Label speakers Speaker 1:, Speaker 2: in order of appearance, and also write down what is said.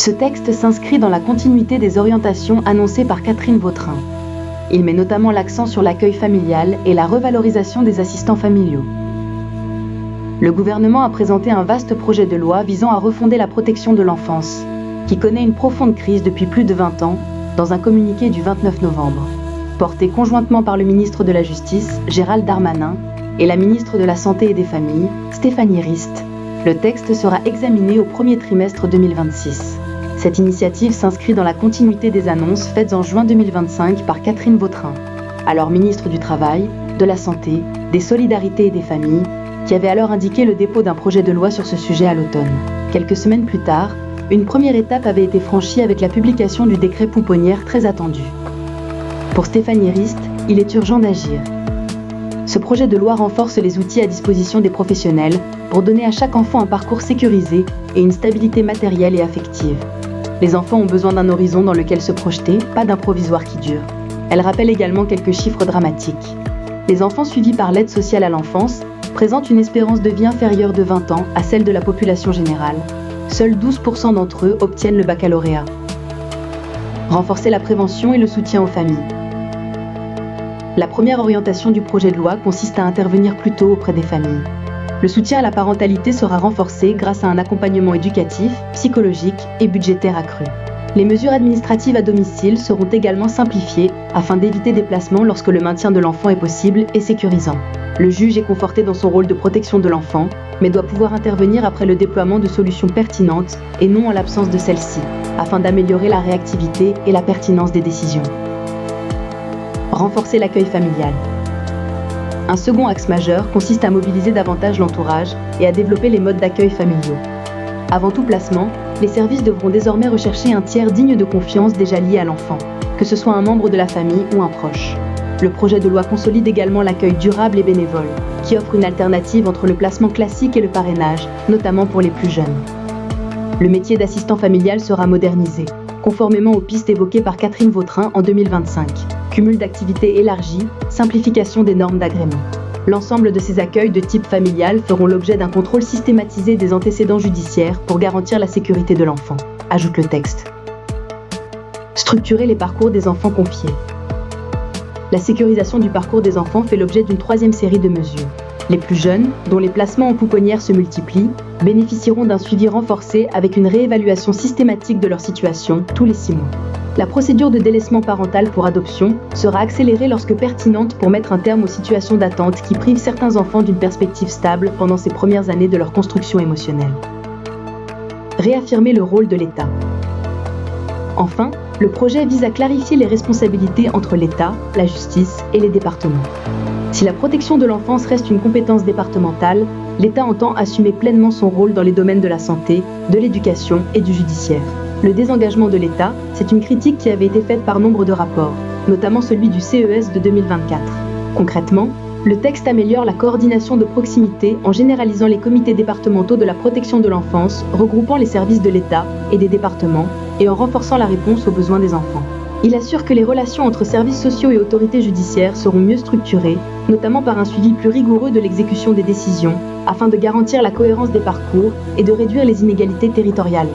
Speaker 1: Ce texte s'inscrit dans la continuité des orientations annoncées par Catherine Vautrin. Il met notamment l'accent sur l'accueil familial et la revalorisation des assistants familiaux. Le gouvernement a présenté un vaste projet de loi visant à refonder la protection de l'enfance, qui connaît une profonde crise depuis plus de 20 ans, dans un communiqué du 29 novembre. Porté conjointement par le ministre de la Justice, Gérald Darmanin, et la ministre de la Santé et des Familles, Stéphanie Rist, le texte sera examiné au premier trimestre 2026. Cette initiative s'inscrit dans la continuité des annonces faites en juin 2025 par Catherine Vautrin, alors ministre du Travail, de la Santé, des Solidarités et des Familles, qui avait alors indiqué le dépôt d'un projet de loi sur ce sujet à l'automne. Quelques semaines plus tard, une première étape avait été franchie avec la publication du décret pouponnière très attendu. Pour Stéphanie Rist, il est urgent d'agir. Ce projet de loi renforce les outils à disposition des professionnels pour donner à chaque enfant un parcours sécurisé et une stabilité matérielle et affective. Les enfants ont besoin d'un horizon dans lequel se projeter, pas d'un provisoire qui dure. Elle rappelle également quelques chiffres dramatiques. Les enfants suivis par l'aide sociale à l'enfance présentent une espérance de vie inférieure de 20 ans à celle de la population générale. Seuls 12% d'entre eux obtiennent le baccalauréat. Renforcer la prévention et le soutien aux familles. La première orientation du projet de loi consiste à intervenir plus tôt auprès des familles. Le soutien à la parentalité sera renforcé grâce à un accompagnement éducatif, psychologique et budgétaire accru. Les mesures administratives à domicile seront également simplifiées afin d'éviter des placements lorsque le maintien de l'enfant est possible et sécurisant. Le juge est conforté dans son rôle de protection de l'enfant, mais doit pouvoir intervenir après le déploiement de solutions pertinentes et non en l'absence de celles-ci, afin d'améliorer la réactivité et la pertinence des décisions. Renforcer l'accueil familial. Un second axe majeur consiste à mobiliser davantage l'entourage et à développer les modes d'accueil familiaux. Avant tout placement, les services devront désormais rechercher un tiers digne de confiance déjà lié à l'enfant, que ce soit un membre de la famille ou un proche. Le projet de loi consolide également l'accueil durable et bénévole, qui offre une alternative entre le placement classique et le parrainage, notamment pour les plus jeunes. Le métier d'assistant familial sera modernisé, conformément aux pistes évoquées par Catherine Vautrin en 2025. Cumul d'activités élargi, simplification des normes d'agrément. L'ensemble de ces accueils de type familial feront l'objet d'un contrôle systématisé des antécédents judiciaires pour garantir la sécurité de l'enfant, ajoute le texte. Structurer les parcours des enfants confiés. La sécurisation du parcours des enfants fait l'objet d'une troisième série de mesures. Les plus jeunes, dont les placements en pouponnière se multiplient, bénéficieront d'un suivi renforcé avec une réévaluation systématique de leur situation tous les 6 mois. La procédure de délaissement parental pour adoption sera accélérée lorsque pertinente pour mettre un terme aux situations d'attente qui privent certains enfants d'une perspective stable pendant ces premières années de leur construction émotionnelle. Réaffirmer le rôle de l'État. Enfin, le projet vise à clarifier les responsabilités entre l'État, la justice et les départements. Si la protection de l'enfance reste une compétence départementale, l'État entend assumer pleinement son rôle dans les domaines de la santé, de l'éducation et du judiciaire. Le désengagement de l'État, c'est une critique qui avait été faite par nombre de rapports, notamment celui du CES de 2024. Concrètement, le texte améliore la coordination de proximité en généralisant les comités départementaux de la protection de l'enfance, regroupant les services de l'État et des départements, et en renforçant la réponse aux besoins des enfants. Il assure que les relations entre services sociaux et autorités judiciaires seront mieux structurées, notamment par un suivi plus rigoureux de l'exécution des décisions, afin de garantir la cohérence des parcours et de réduire les inégalités territoriales.